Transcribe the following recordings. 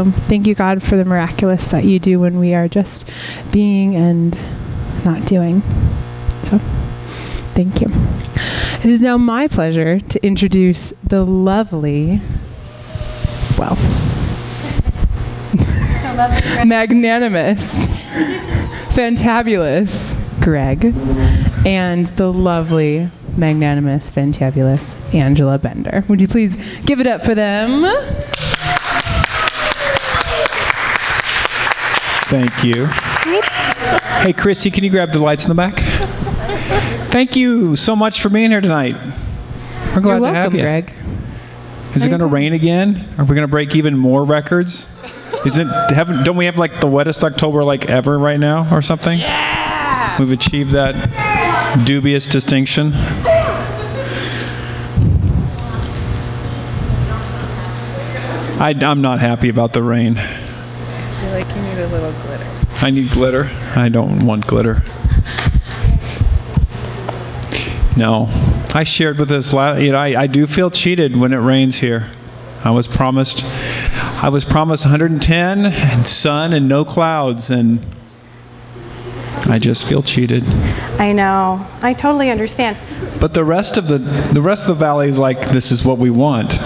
Thank you, God, for the miraculous that you do when we are just being and not doing. So, thank you. It is now my pleasure to introduce the lovely, magnanimous, fantabulous Greg, and the lovely, magnanimous, fantabulous Angela Bender. Would you please give it up for them? Thank you. Hey, Christy, can you grab the lights in the back? Thank you so much for being here tonight. We're glad to have you. You're welcome, Greg. Is it going to rain again? Are we going to break even more records? Don't we have like the wettest October like ever right now or something? Yeah! We've achieved that dubious distinction. I'm not happy about the rain. I feel like you need a little glitter. I need glitter. I don't want glitter. No. I shared with this, I do feel cheated when it rains here. I was promised 110 and sun and no clouds, and I just feel cheated. I know. I totally understand. But the rest of the valley is like, this is what we want.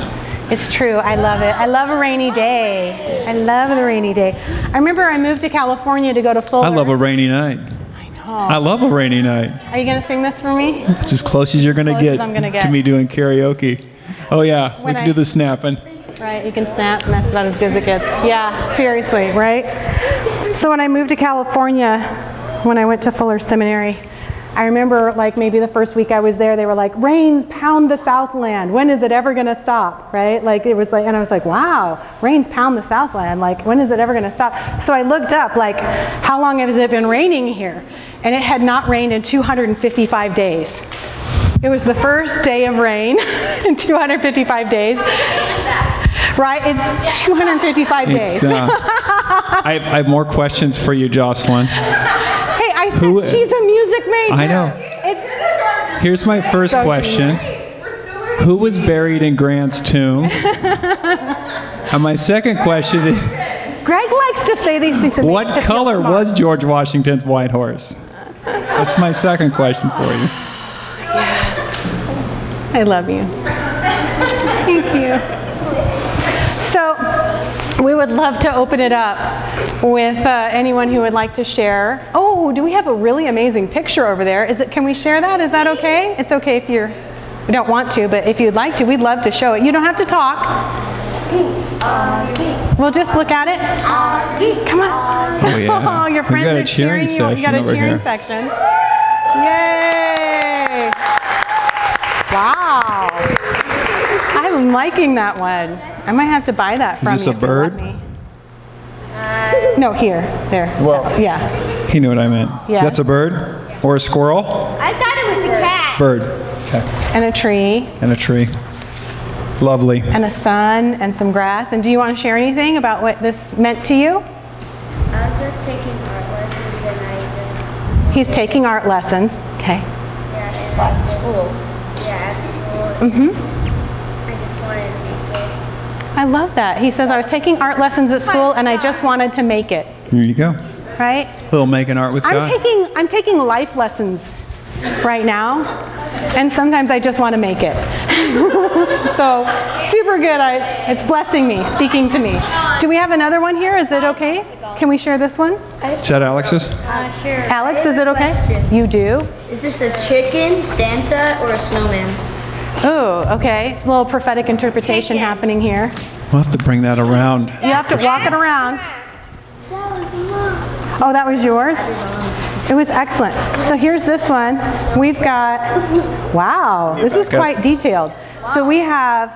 It's true. I love it. I love a rainy day. I love the rainy day. I remember I moved to California to go to Fuller. I love a rainy night. I know. I love a rainy night. Are you going to sing this for me? It's as close as you're going to get to me doing karaoke. Oh yeah, we can do the snapping. Right, you can snap, and that's about as good as it gets. Yeah, seriously, right? So when I moved to California, when I went to Fuller Seminary, I remember like maybe the first week I was there, they were like, rains pound the Southland. When is it ever going to stop, right? Like it was like, and I was like, wow, rains pound the Southland. Like when is it ever going to stop? So I looked up like, how long has it been raining here? And it had not rained in 255 days. It was the first day of rain in 255 days. Right? It's 255 days. I have more questions for you, Jocelyn. Hey, I said she's a music major. I know. Here's my first question. Who was buried in Grant's tomb? And my second question is, Greg likes to say these things to me. What color was George Washington's white horse? That's my second question for you. Yes. I love you. Thank you. So we would love to open it up with anyone who would like to share. Oh, do we have a really amazing picture over there? Can we share that? Is that okay? It's okay if you don't want to, but if you'd like to, we'd love to show it. You don't have to talk. We'll just look at it. Come on. Oh, yeah. Oh, your friends are cheering you. You got a cheering section. Yay. Wow. I'm liking that one. I might have to buy that from you. Is this a bird? No, here. There. Well, yeah. He knew what I meant. Yeah. That's a bird? Or a squirrel? I thought it was a cat. Bird. Okay. And a tree. And a tree. Lovely. And a sun and some grass. And do you want to share anything about what this meant to you? I'm just taking art lessons and He's taking art lessons. Okay. Yeah, at school. Yeah, at school. Mm-hmm. I just wanted to make it. I love that. He says, I was taking art lessons at school and I just wanted to make it. Here you go. Right? A little making art with God. I'm taking life lessons right now, and sometimes I just want to make it. So super good. It's blessing me, speaking to me. Do we have another one here? Is it okay? Can we share this one? Is that Alex's? Sure. Alex, is it okay? You do? Is this a chicken, Santa, or a snowman? Oh, okay. A little prophetic interpretation happening here. We'll have to bring that around. You have to walk it around. Oh, that was yours? It was excellent. So here's this one. We've got, wow, this is quite detailed. So we have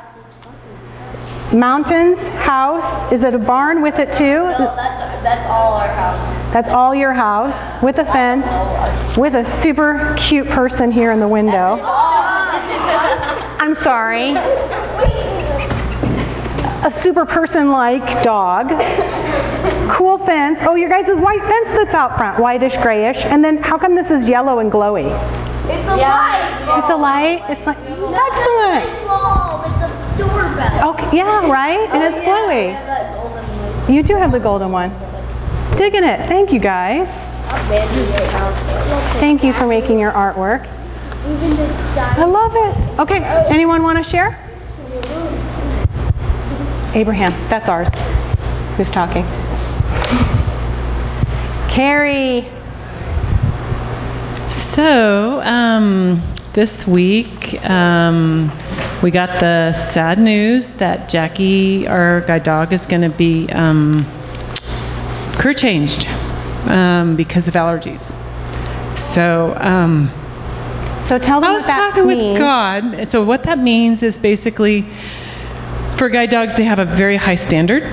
mountains, house. Is it a barn with it too? No, that's all our house. That's all your house with a fence, with a super cute person here in the window. I'm sorry. A super person-like dog. Cool fence. Oh, your guys' white fence that's out front, whitish, grayish. And then how come this is yellow and glowy? It's a light. It's a light? It's like, excellent. It's a doorbell. Okay, yeah, right? And it's glowy. You do have the golden one. Digging it. Thank you, guys. Thank you for making your artwork. I love it. Okay, anyone want to share? Abraham, that's ours. Who's talking? Carrie. So, this week, we got the sad news that Jackie, our guide dog, is going to be career changed because of allergies. So, So tell them I what was that talking means. with God. So what that means is basically, for guide dogs, they have a very high standard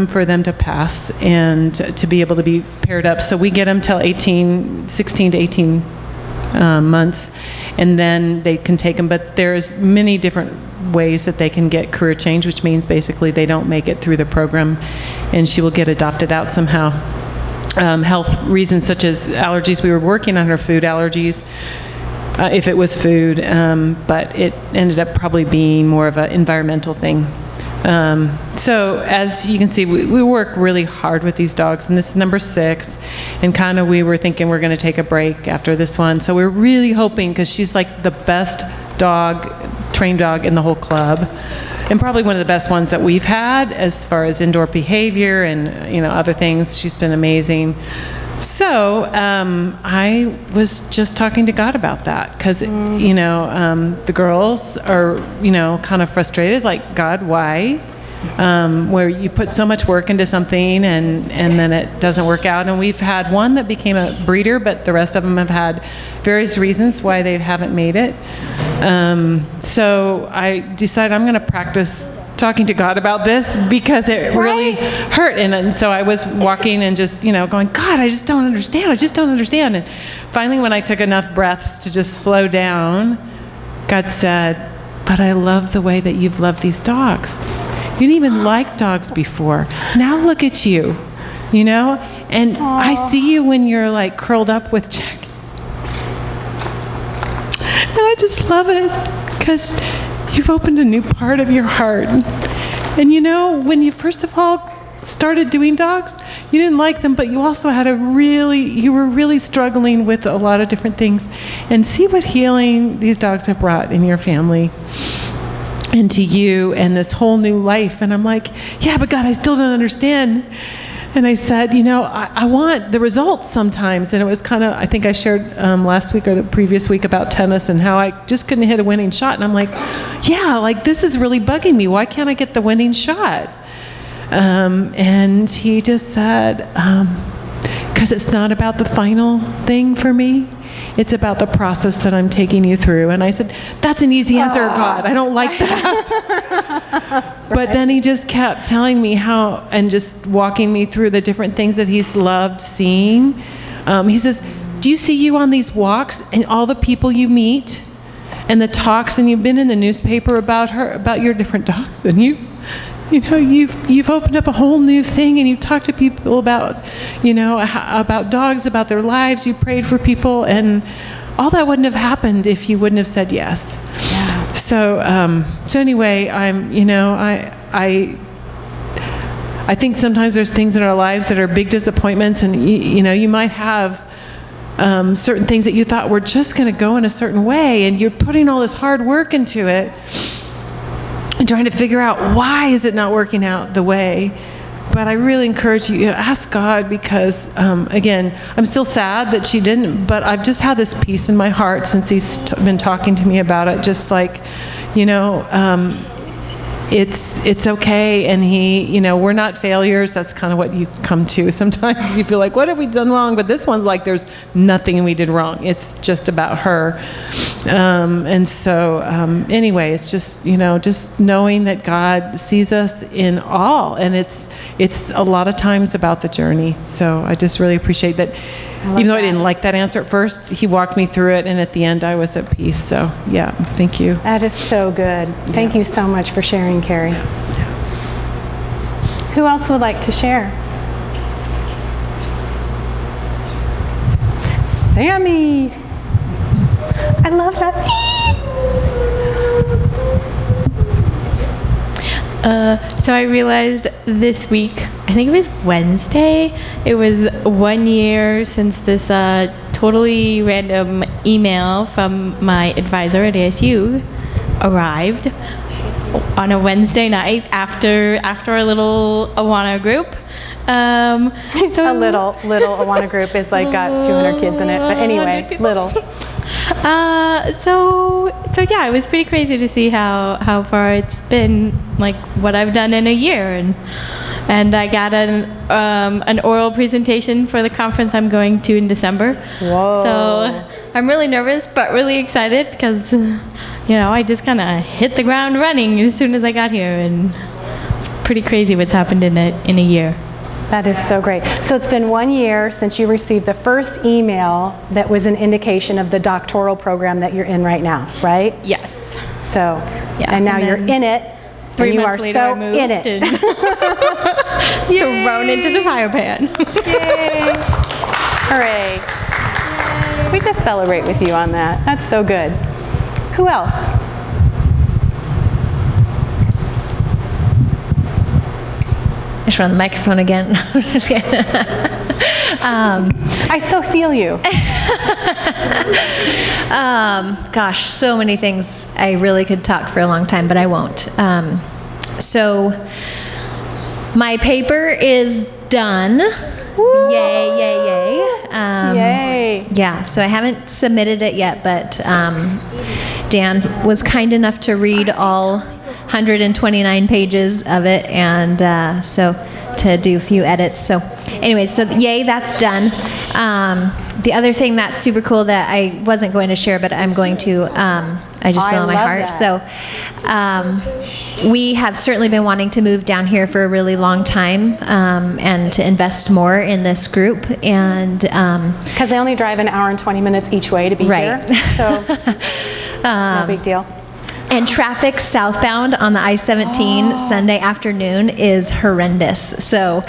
for them to pass and to be able to be paired up. So we get them till 16 to 18 months, and then they can take them. But there's many different ways that they can get career change, which means basically they don't make it through the program, and she will get adopted out somehow. Health reasons such as allergies. We were working on her food allergies. If it was food, but it ended up probably being more of an environmental thing. So as you can see, we work really hard with these dogs, and this is number 6, and kind of we were thinking we're going to take a break after this one. So we're really hoping, because she's like the best dog, trained dog in the whole club, and probably one of the best ones that we've had as far as indoor behavior and other things. She's been amazing. So I was just talking to God about that, because the girls are kind of frustrated, like, God, why? Where you put so much work into something and then it doesn't work out. And we've had one that became a breeder, but the rest of them have had various reasons why they haven't made it. So I decided I'm going to practice talking to God about this, because it really hurt. And so I was walking and just, going, God, I just don't understand. I just don't understand. And finally, when I took enough breaths to just slow down, God said, but I love the way that you've loved these dogs. You didn't even like dogs before. Now look at you, and I see you when you're like curled up with Jack. And I just love it, because you've opened a new part of your heart. And when you first of all started doing dogs, you didn't like them, but you also had you were really struggling with a lot of different things. And see what healing these dogs have brought in your family and to you, and this whole new life. And I'm like, yeah, but God, I still don't understand. And I said, I want the results sometimes. And it was kind of, I think I shared last week or the previous week about tennis and how I just couldn't hit a winning shot. And I'm like, yeah, like this is really bugging me. Why can't I get the winning shot? And he just said, because it's not about the final thing for me. It's about the process that I'm taking you through. And I said, that's an easy answer, God. I don't like that. But then he just kept telling me how, and just walking me through the different things that he's loved seeing. He says, do you see you on these walks and all the people you meet and the talks, and you've been in the newspaper about your different dogs, and you've opened up a whole new thing, and you've talked to people about, about dogs, about their lives. You prayed for people, and all that wouldn't have happened if you wouldn't have said yes. Yeah. So anyway, I think sometimes there's things in our lives that are big disappointments, and you might have certain things that you thought were just going to go in a certain way, and you're putting all this hard work into it and trying to figure out why is it not working out the way. But I really encourage you, ask God, because again, I'm still sad that she didn't, but I've just had this peace in my heart since he's been talking to me about it, just like, it's okay, and we're not failures. That's kind of what you come to sometimes. You feel like, what have we done wrong? But this one's like, there's nothing we did wrong. It's just about her. And so anyway, it's just, just knowing that God sees us in all, and it's a lot of times about the journey. So I just really appreciate that. Even though I didn't like that answer at first, he walked me through it, and at the end I was at peace. So yeah, thank you. That is so good. Thank you so much for sharing, Carrie. Who else would like to share? Sammy. I love that. So I realized this week I think it was Wednesday. It was 1 year since this totally random email from my advisor at ASU arrived on a Wednesday night after our little Awana group. So a little Awana group is like got 200 kids in it, but anyway, little. So yeah, it was pretty crazy to see how far it's been, like what I've done in a year, and I got an oral presentation for the conference I'm going to in December. Whoa. So I'm really nervous, but really excited because, I just kind of hit the ground running as soon as I got here, and it's pretty crazy what's happened in a year. That is so great. So it's been 1 year since you received the first email that was an indication of the doctoral program that you're in right now, right? Yes. So, Yeah, and now and you're in it. 3 and you months are later, so I moved in it. and thrown into the fire pan. Yay! Hooray! Yay. We just celebrate with you on that. That's so good. Who else? I should run the microphone again. Just kidding. I so feel you. Gosh, so many things. I really could talk for a long time, but I won't. So my paper is done. Woo. Yay, yay, yay. Yay. Yeah, so I haven't submitted it yet, but Dan was kind enough to read all 129 pages of it, and so to do a few edits. So anyway, so yay, that's done. The other thing that's super cool that I wasn't going to share, but I'm going to, I just feel in my heart. That. So we have certainly been wanting to move down here for a really long time, and to invest more in this group. And Because they only drive an hour and 20 minutes each way to be Right. here. So no big deal. And traffic southbound on the I-17 Sunday afternoon is horrendous. So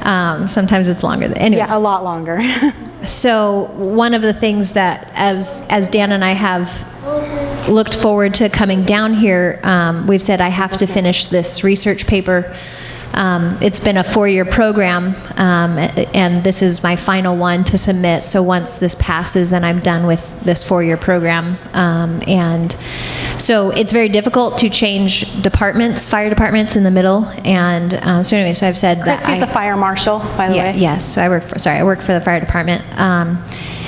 sometimes it's longer. Anyways. Yeah, a lot longer. So one of the things that as Dan and I have looked forward to coming down here, we've said I have to finish this research paper. It's been a 4-year program, and this is my final one to submit. So once this passes, then I'm done with this 4-year program. And so it's very difficult to change departments, fire departments in the middle. And so anyway, so I've said that Christy's the fire marshal, by the way. Yes, so I work for the fire department.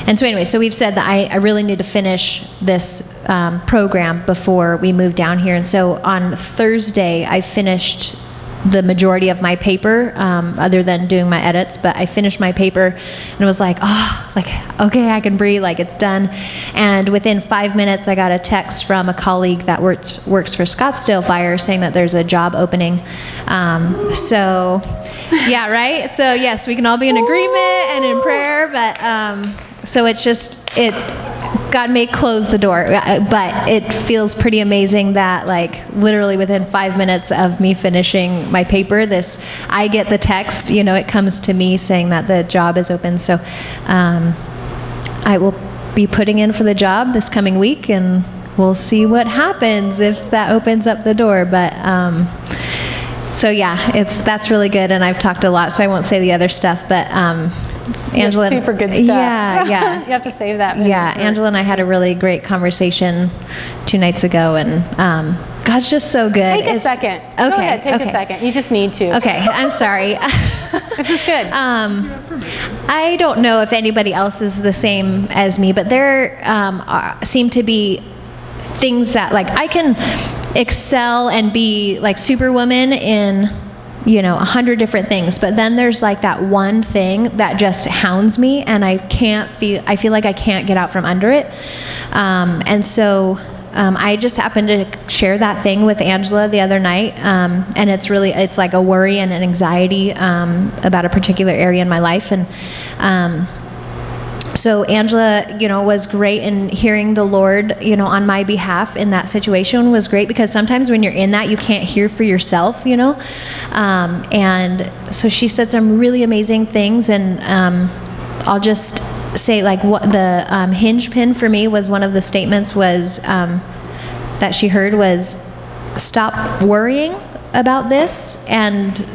And so anyway, so we've said that I really need to finish this program before we move down here. And so on Thursday, I finished the majority of my paper, other than doing my edits, but I finished my paper and was like, okay, I can breathe, like it's done. And within 5 minutes, I got a text from a colleague that works for Scottsdale Fire saying that there's a job opening. So, yeah, right? So yes, we can all be in agreement and in prayer, but so it's just, God may close the door, but it feels pretty amazing that, like, literally within 5 minutes of me finishing my paper, I get the text, it comes to me saying that the job is open. So I will be putting in for the job this coming week, and we'll see what happens if that opens up the door. But so yeah, that's really good, and I've talked a lot, so I won't say the other stuff, but Angela, super good stuff. Yeah. You have to save that. Yeah, Angela and I had a really great conversation 2 nights ago, and God's just so good. Take a second. Okay. Go ahead, take a second. You just need to. Okay, I'm sorry. This is good. I don't know if anybody else is the same as me, but there seem to be things that, like, I can excel and be like Superwoman in 100 different things, but then there's like that one thing that just hounds me, and I feel like I can't get out from under it. And so I just happened to share that thing with Angela the other night, and it's like a worry and an anxiety about a particular area in my life. And so Angela, was great in hearing the Lord, on my behalf in that situation was great, because sometimes when you're in that, you can't hear for yourself, and so she said some really amazing things, and I'll just say, like, what the hinge pin for me was, one of the statements was that she heard was, stop worrying about this and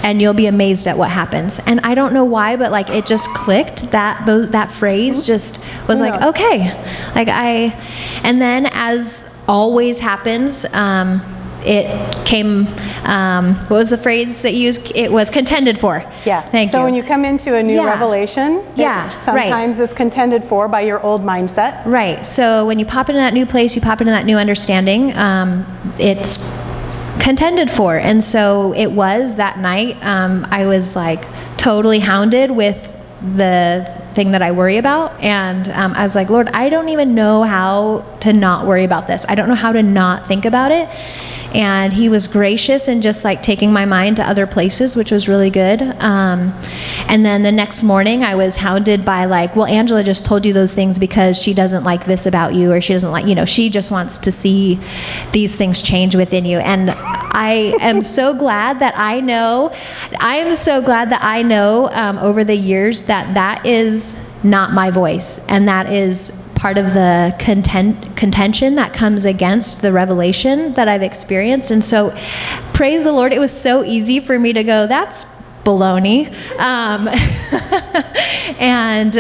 and you'll be amazed at what happens. And I don't know why, but like it just clicked. That phrase just was like, okay. And then as always happens, it came, what was the phrase that you used? It was contended for. Yeah. Thank you. So when you come into a new revelation, sometimes is contended for by your old mindset. Right. So when you pop into that new place, you pop into that new understanding, it's contended for. And so it was that night. I was like totally hounded with the thing that I worry about. And I was like, Lord, I don't even know how to not worry about this. I don't know how to not think about it. And he was gracious in just like taking my mind to other places, which was really good. And then the next morning I was hounded by like, well, Angela just told you those things because she doesn't like this about you, or she doesn't like, she just wants to see these things change within you. And I am so glad that I know over the years that is not my voice, and that is part of the contention that comes against the revelation that I've experienced. And so, praise the Lord, it was so easy for me to go, that's baloney. And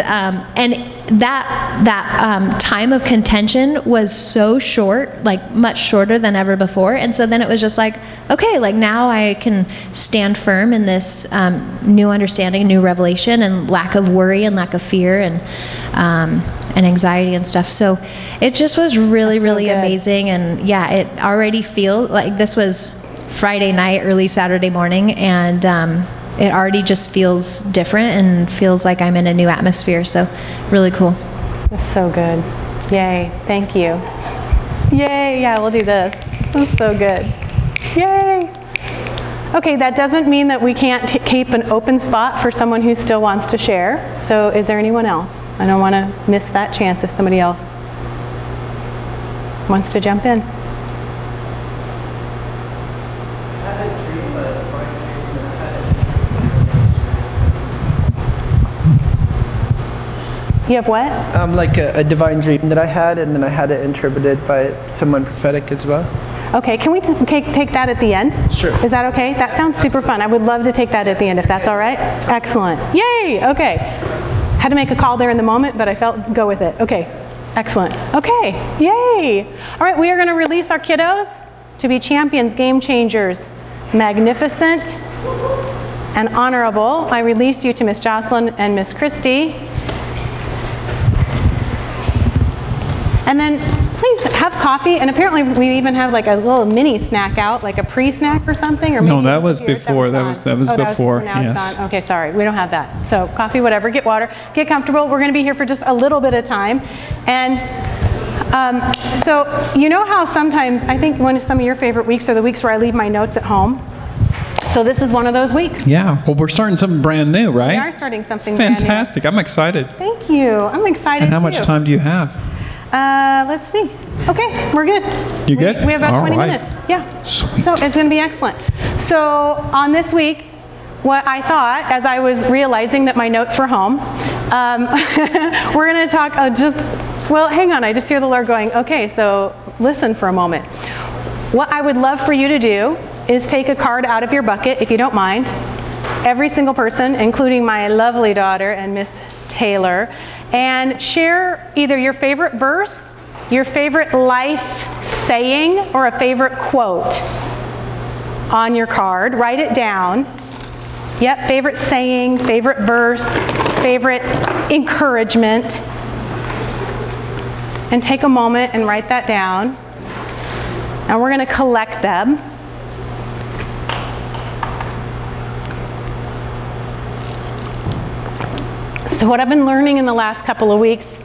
that time of contention was so short, like much shorter than ever before. And so then it was just like, okay, like now I can stand firm in this new understanding, new revelation, and lack of worry and lack of fear and anxiety and stuff. So it just was really, really amazing. And yeah, it already feels like this was Friday night, early Saturday morning, and it already just feels different and feels like I'm in a new atmosphere. So really cool. That's so good. Yay. Thank you. Yay. Yeah, we'll do this. That's so good. Yay. Okay, that doesn't mean that we can't keep an open spot for someone who still wants to share. So is there anyone else? I don't want to miss that chance if somebody else wants to jump in. You have what? Like a divine dream that I had, and then I had it interpreted by someone prophetic as well. Okay, can we take that at the end? Sure. Is that okay? That sounds super fun. I would love to take that at the end if that's all right. Excellent. Yay! Okay. Had to make a call there in the moment, but I felt go with it. Okay. Excellent. Okay. Yay! All right, we are going to release our kiddos to be champions, game changers, magnificent, and honorable. I release you to Miss Jocelyn and Miss Christy. And then please have coffee, and apparently we even have like a little mini snack out, like a pre-snack or something. Or maybe no, that was before. That was before. Now yes. it's gone. Okay, sorry, we don't have that. So coffee, whatever. Get water. Get comfortable. We're going to be here for just a little bit of time, and so you know how sometimes I think one of some of your favorite weeks are the weeks where I leave my notes at home. So this is one of those weeks. Yeah. Well, we're starting something brand new, right? We are starting something fantastic. brand new. I'm excited. Thank you. I'm excited. And how much time do you have? Let's see. Okay, we're good. You good? We have about All 20 right. minutes. Yeah. Sweet. So it's going to be excellent. So on this week, what I thought, as I was realizing that my notes were home, we're going to talk well, hang on. I just hear the Lord going, okay, so listen for a moment. What I would love for you to do is take a card out of your bucket, if you don't mind. Every single person, including my lovely daughter and Miss Taylor, and share either your favorite verse, your favorite life saying, or a favorite quote on your card. Write it down. Yep, favorite saying, favorite verse, favorite encouragement. And take a moment and write that down. And we're going to collect them. So what I've been learning in the last couple of weeks,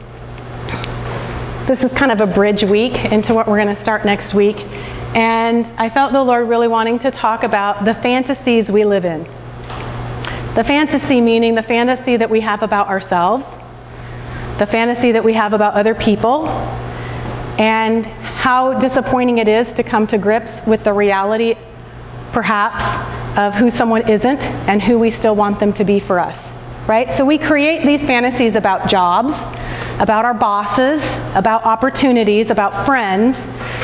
this is kind of a bridge week into what we're going to start next week. And I felt the Lord really wanting to talk about the fantasies we live in. The fantasy meaning the fantasy that we have about ourselves, the fantasy that we have about other people, and how disappointing it is to come to grips with the reality, perhaps, of who someone isn't and who we still want them to be for us. Right? So we create these fantasies about jobs, about our bosses, about opportunities, about friends,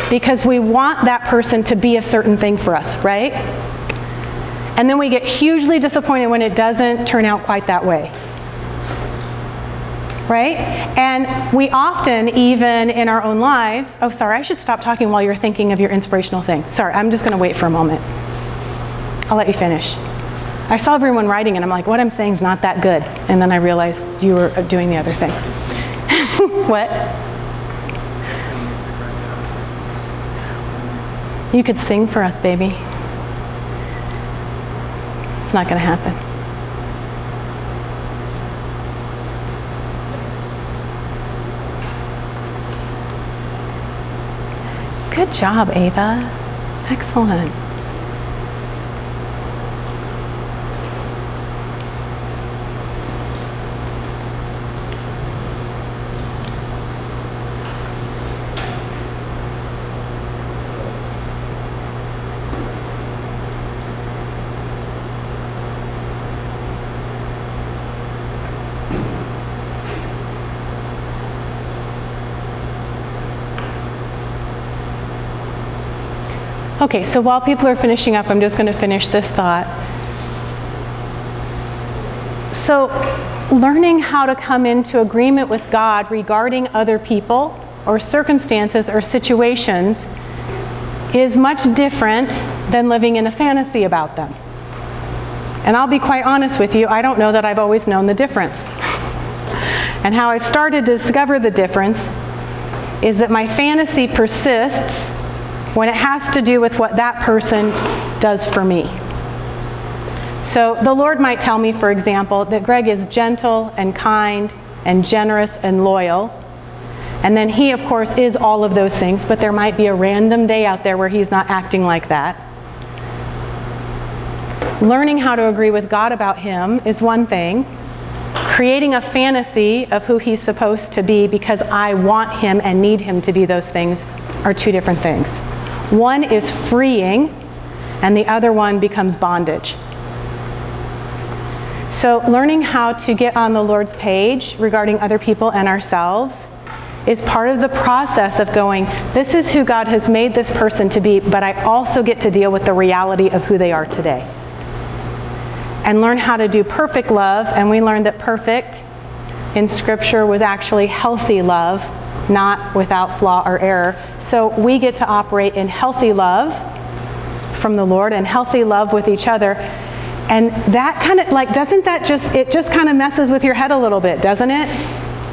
because we want that person to be a certain thing for us, right? And then we get hugely disappointed when it doesn't turn out quite that way. Right? And we often, even in our own lives, oh, sorry, I should stop talking while you're thinking of your inspirational thing. Sorry, I'm just going to wait for a moment. I'll let you finish. I saw everyone writing, and I'm like, what I'm saying is not that good. And then I realized you were doing the other thing. What? You could sing for us, baby. It's not going to happen. Good job, Ava. Excellent. Okay, so while people are finishing up, I'm just going to finish this thought. So, learning how to come into agreement with God regarding other people or circumstances or situations is much different than living in a fantasy about them. And I'll be quite honest with you, I don't know that I've always known the difference. And how I've started to discover the difference is that my fantasy persists when it has to do with what that person does for me. So the Lord might tell me, for example, that Greg is gentle and kind and generous and loyal. And then he, of course, is all of those things, but there might be a random day out there where he's not acting like that. Learning how to agree with God about him is one thing. Creating a fantasy of who he's supposed to be because I want him and need him to be those things are two different things. One is freeing, and the other one becomes bondage. So learning how to get on the Lord's page regarding other people and ourselves is part of the process of going, this is who God has made this person to be, but I also get to deal with the reality of who they are today. And learn how to do perfect love, and we learned that perfect in Scripture was actually healthy love, not without flaw or error. So we get to operate in healthy love from the Lord and healthy love with each other. And that kind of, like, doesn't that just, it just kind of messes with your head a little bit, doesn't it?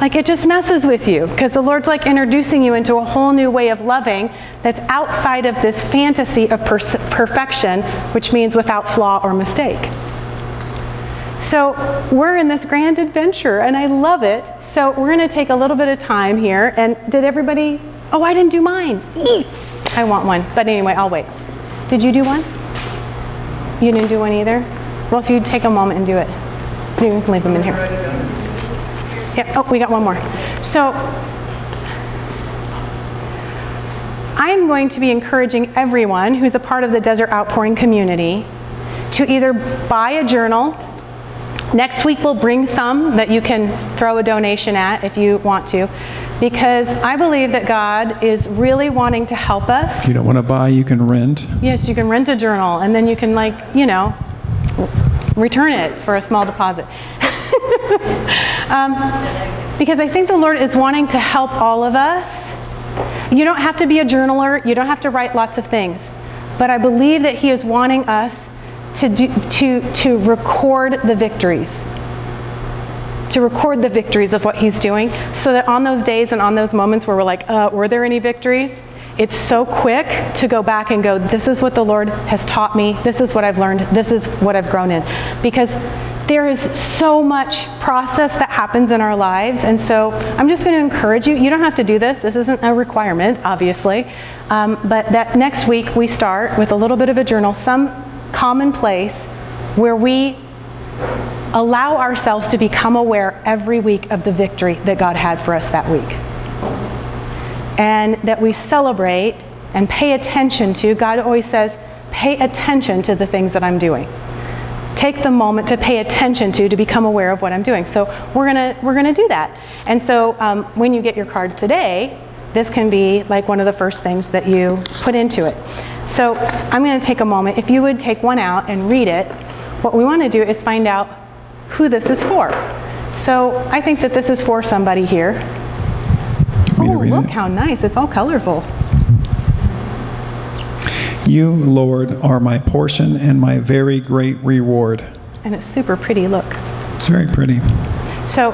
Like, it just messes with you, because the Lord's like introducing you into a whole new way of loving that's outside of this fantasy of perfection, which means without flaw or mistake. So we're in this grand adventure, and I love it. So we're going to take a little bit of time here. And did everybody? Oh, I didn't do mine. I want one. But anyway, I'll wait. Did you do one? You didn't do one either? Well, if you'd take a moment and do it. You can leave them in here. Yeah. Oh, we got one more. So I'm going to be encouraging everyone who's a part of the Desert Outpouring community to either buy a journal. Next week we'll bring some that you can throw a donation at if you want to, because I believe that God is really wanting to help us. If you don't want to buy, you can rent. Yes, you can rent a journal, and then you can, like, you know, return it for a small deposit. Because I think the Lord is wanting to help all of us. You don't have to be a journaler. You don't have to write lots of things. But I believe that He is wanting us to record the victories. To record the victories of what He's doing, so that on those days and on those moments where we're like, were there any victories? It's so quick to go back and go, this is what the Lord has taught me. This is what I've learned. This is what I've grown in. Because there is so much process that happens in our lives. And so I'm just going to encourage you. You don't have to do this. This isn't a requirement, obviously. But that next week we start with a little bit of a journal, some common place where we allow ourselves to become aware every week of the victory that God had for us that week. And that we celebrate and pay attention to. God always says, pay attention to the things that I'm doing. Take the moment to pay attention to become aware of what I'm doing. So we're gonna do that. And so when you get your card today, this can be like one of the first things that you put into it. So I'm going to take a moment. If you would take one out and read it, what we want to do is find out who this is for. So I think that this is for somebody here. Oh, look how nice. It's all colorful. You, Lord, are my portion and my very great reward. And it's super pretty, look. It's very pretty. So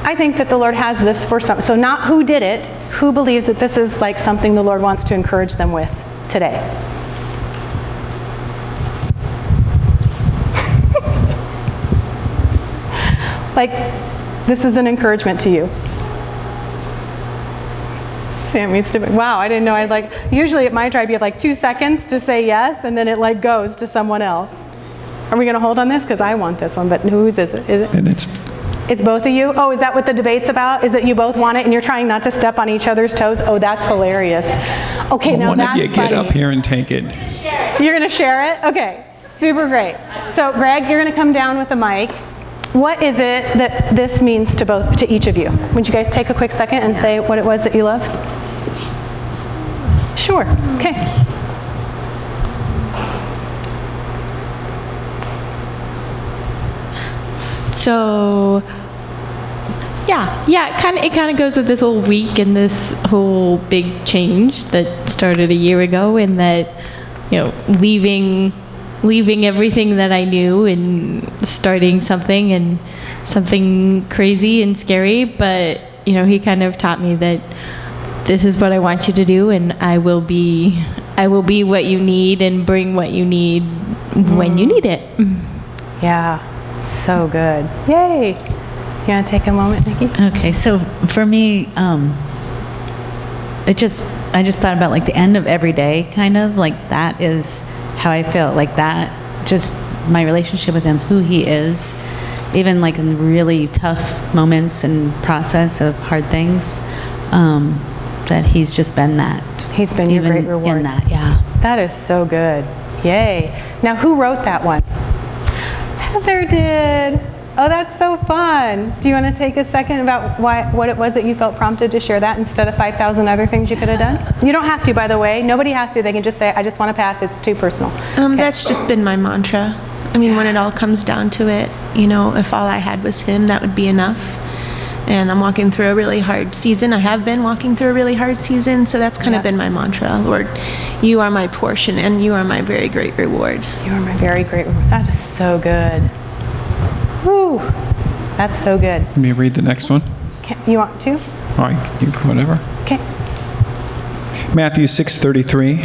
I think that the Lord has this for some. So not who did it, who believes that this is like something the Lord wants to encourage them with today. Like, this is an encouragement to you. Sammy's doing, wow, I didn't know I'd like, usually at my tribe you have like 2 seconds to say yes, and then it like goes to someone else. Are we going to hold on this? Because I want this one, but whose is it? Is it? And It's both of you? Oh, is that what the debate's about? Is that you both want it and you're trying not to step on each other's toes? Oh, that's hilarious. Okay, well, now one that's of you get funny. up here and take it. You're going to share it? Okay, super great. So Greg, you're going to come down with the mic. What is it that this means to each of you? Would you guys take a quick second and say what it was that you love? Sure. Okay. So, it kind of goes with this whole week and this whole big change that started a year ago, and that, leaving everything that I knew and starting something crazy and scary. But he kind of taught me that this is what I want you to do, and I will be what you need and bring what you need when you need it. Yeah, so good. Yay! You want to take a moment, Nikki? Okay, so for me, I just thought about like the end of every day, kind of like that is how I feel, like that, just my relationship with him, who he is, even like in the really tough moments and process of hard things, that he's just been that. He's been your great reward. In that, yeah. That is so good. Yay. Now, who wrote that one? Heather did. Oh, that's so fun. Do you want to take a second about what it was that you felt prompted to share that instead of 5,000 other things you could have done? You don't have to, by the way. Nobody has to. They can just say, I just want to pass. It's too personal. Okay. That's just been my mantra. I mean, when it all comes down to it, if all I had was him, that would be enough. And I'm walking through a really hard season. I have been walking through a really hard season, so that's kind of been my mantra. Lord, you are my portion, and you are my very great reward. You are my very great reward. That is so good. Woo, that's so good. Let me read the next one. You want to? All right, whatever. Okay. Matthew 6:33.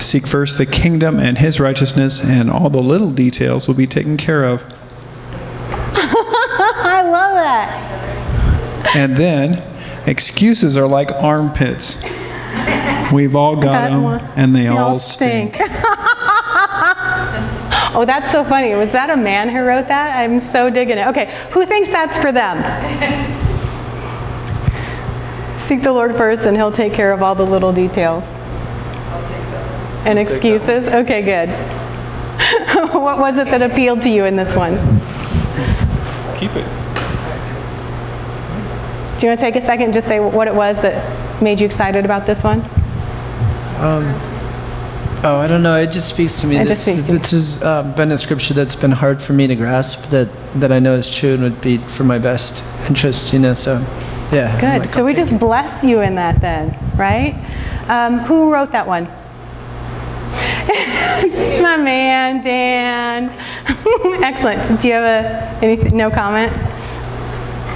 Seek first the kingdom and his righteousness, and all the little details will be taken care of. I love that. And then, excuses are like armpits. We've all got them, and they all stink. Oh, that's so funny. Was that a man who wrote that? I'm so digging it. Okay, who thinks that's for them? Seek the Lord first, and he'll take care of all the little details. I'll take that. And excuses? Okay, good. What was it that appealed to you in this one? Keep it. Do you want to take a second and just say what it was that made you excited about this one? I don't know. It just speaks to me. This has been a scripture that's been hard for me to grasp, that I know is true and would be for my best interest, so, yeah. Good. So we just bless you in that then, right? Who wrote that one? My man, Dan. Excellent. Do you have anything? No comment?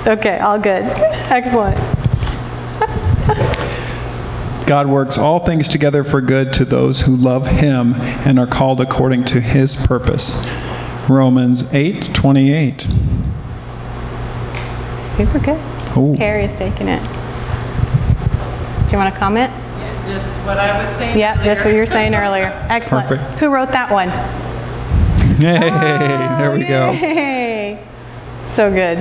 Okay, all good. Excellent. God works all things together for good to those who love him and are called according to his purpose. Romans 8:28. Super good. Ooh. Carrie is taking it. Do you want to comment? Yeah, just what I was saying. Yeah, that's what you were saying earlier. Excellent. Perfect. Who wrote that one? Hey, there we go. Yay. So good.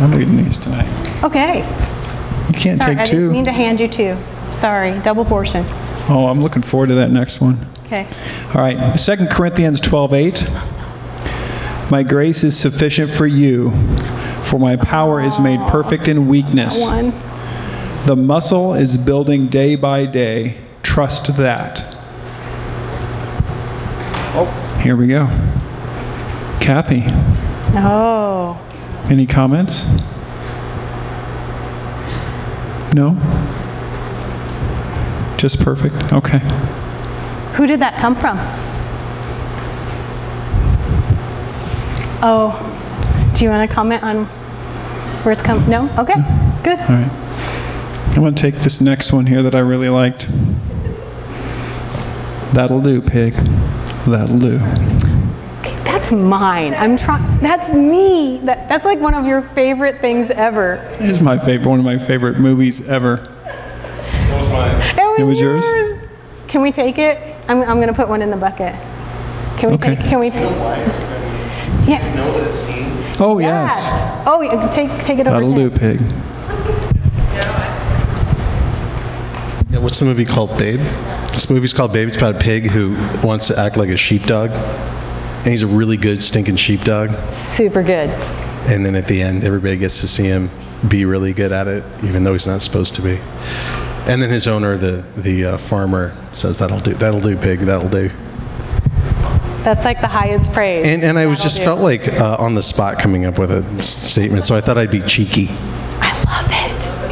I'm reading these tonight. Okay. You can't Sorry, take I two. didn't mean to hand you two. Sorry, double portion. Oh, I'm looking forward to that next one. Okay. All right, 2 Corinthians 12:8. My grace is sufficient for you, for my power is made perfect in weakness. That one. The muscle is building day by day. Trust that. Here we go. Kathy, Oh. any comments? No? Just perfect? Okay. Who did that come from? Oh, do you want to comment on where it's come? No? Okay, good. All right. I'm going to take this next one here that I really liked. That'll do, pig. That'll do. Okay, that's mine. That's me. That's like one of your favorite things ever. It's my favorite, one of my favorite movies ever. What was mine? It was yours. Can we take it? I'm going to put one in the bucket. Can we Okay. take? Can we? Yeah. Know this scene? Oh, yes. Oh, take it over. That'll do, pig. Yeah, what's the movie called, Babe? This movie's called Babe. It's about a pig who wants to act like a sheepdog. And he's a really good stinking sheepdog. Super good. And then at the end, everybody gets to see him be really good at it, even though he's not supposed to be. And then his owner, the farmer, says, that'll do, pig, that'll do. That's like the highest praise. And I was just felt like on the spot coming up with a statement, so I thought I'd be cheeky. I love it.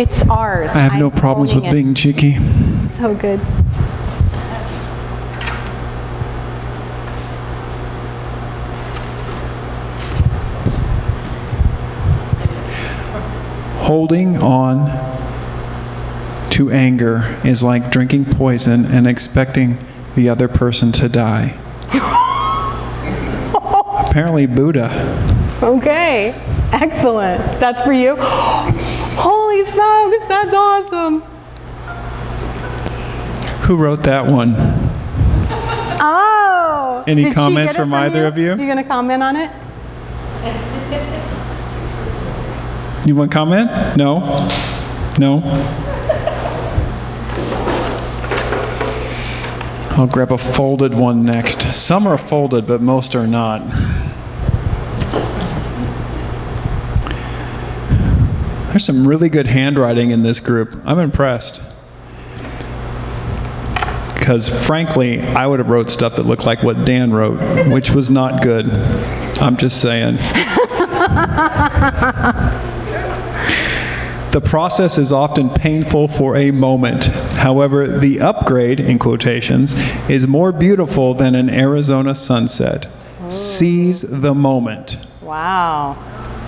It's ours. I have no problems with being cheeky. So good. Holding on to anger is like drinking poison and expecting the other person to die. Apparently Buddha. Okay. Excellent. That's for you. Holy smokes, that's awesome. Who wrote that one? Oh. Any Did she comments get it from either of you? Are you going to comment on it? You want to comment? No? No? I'll grab a folded one next. Some are folded, but most are not. There's some really good handwriting in this group. I'm impressed. Because frankly, I would have wrote stuff that looked like what Dan wrote, which was not good. I'm just saying. The process is often painful for a moment. However, the upgrade, in quotations, is more beautiful than an Arizona sunset. Seize the moment. Wow.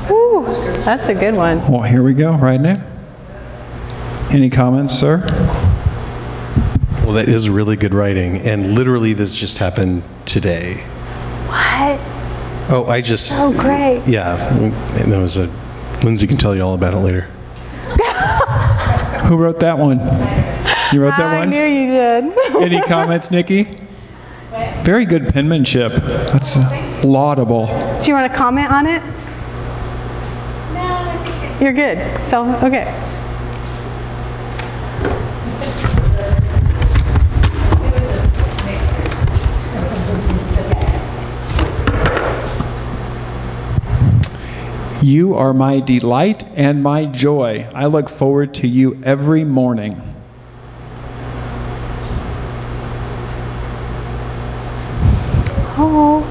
Whew, that's a good one. Well, here we go, right now. Any comments, sir? Well, that is really good writing, and literally this just happened today. What? Oh, I just... So great. Yeah, and there was a... Lindsay can tell you all about it later. Who wrote that one? You wrote that one? I knew you did. Any comments, Nikki? Very good penmanship. That's laudable. Do you want to comment on it? No, I think you're good. So, okay. You are my delight and my joy. I look forward to you every morning. Oh.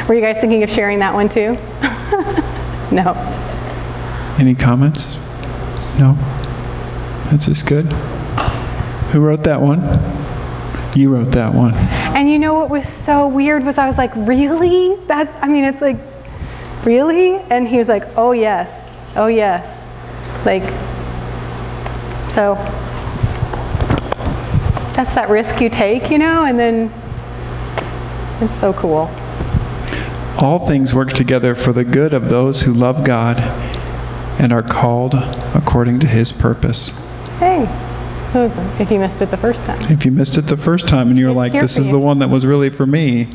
Were you guys thinking of sharing that one too? No. Any comments? No? That's just good. Who wrote that one? You wrote that one. And you know what was so weird was I was like, really? It's like, really? And he was like, oh yes, oh yes. Like, so that's that risk you take, and then it's so cool. All things work together for the good of those who love God and are called according to his purpose. Hey, so if you missed it the first time. If you missed it the first time and you're like, this is the one that was really for me.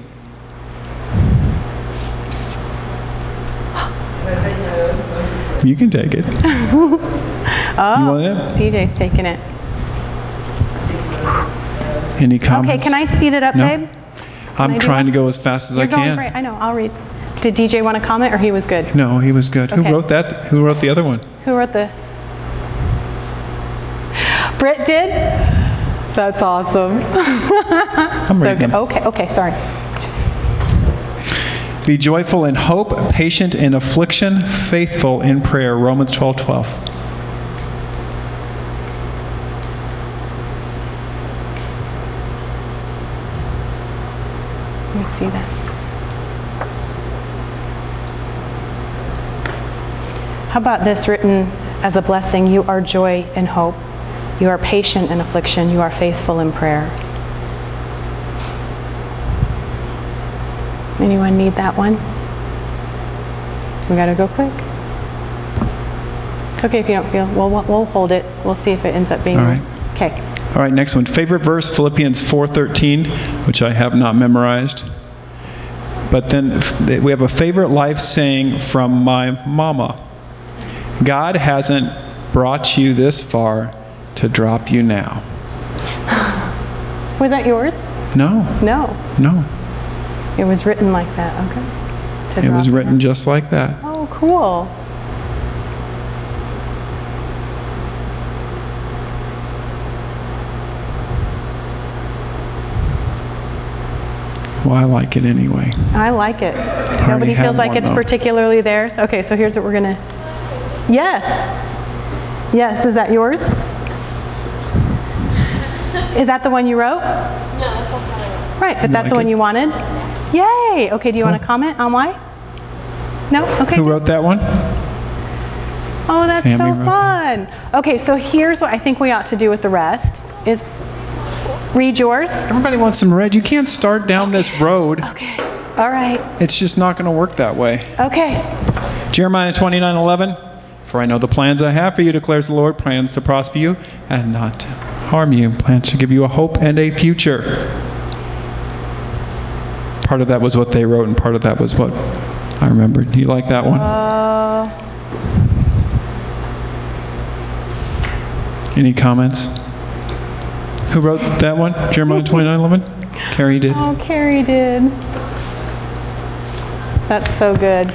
You can take it. Oh, you want it? DJ's taking it. Any comments? Okay, can I speed it up, No. babe? I'm trying to go as fast as I You're going can. great. I know, I'll read. Did DJ want to comment or he was good? No, he was good. Okay. Who wrote that? Who wrote the other one? Who wrote the... Britt did? That's awesome. I'm reading. Okay, sorry. Be joyful in hope, patient in affliction, faithful in prayer. Romans 12:12. Let me see that. How about this written as a blessing? You are joy in hope. You are patient in affliction. You are faithful in prayer. Anyone need that one? We got to go quick. It's okay if you don't feel. We'll hold it. We'll see if it ends up being. All right. Okay. All right, next one. Favorite verse, Philippians 4:13, which I have not memorized. But then we have a favorite life saying from my mama. God hasn't brought you this far to drop you now. Was that yours? No. No. No. It was written like that. Okay. It was written just like that. Oh, cool. Well, I like it anyway. I like it. already Nobody have feels like one, it's though. particularly theirs? Okay, so here's what we're going to... Yes. Yes, is that yours? Is that the one you wrote? No, that's not what I wrote. Right, but You that's the like one it? you wanted? Yay! Okay, do you want to comment on why? No? Okay. Who good. wrote that one? Oh, that's Sammy so wrote fun. Okay, so here's what I think we ought to do with the rest is read yours. Everybody wants some red. You can't start down this road. Okay. All right. It's just not going to work that way. Okay. Jeremiah 29:11. For I know the plans I have for you, declares the Lord, plans to prosper you and not to harm you, plans to give you a hope and a future. Part of that was what they wrote, and part of that was what I remembered. Do you like that one? Any comments? Who wrote that one? Jeremiah 29:11? Carrie did. Oh, Carrie did. That's so good.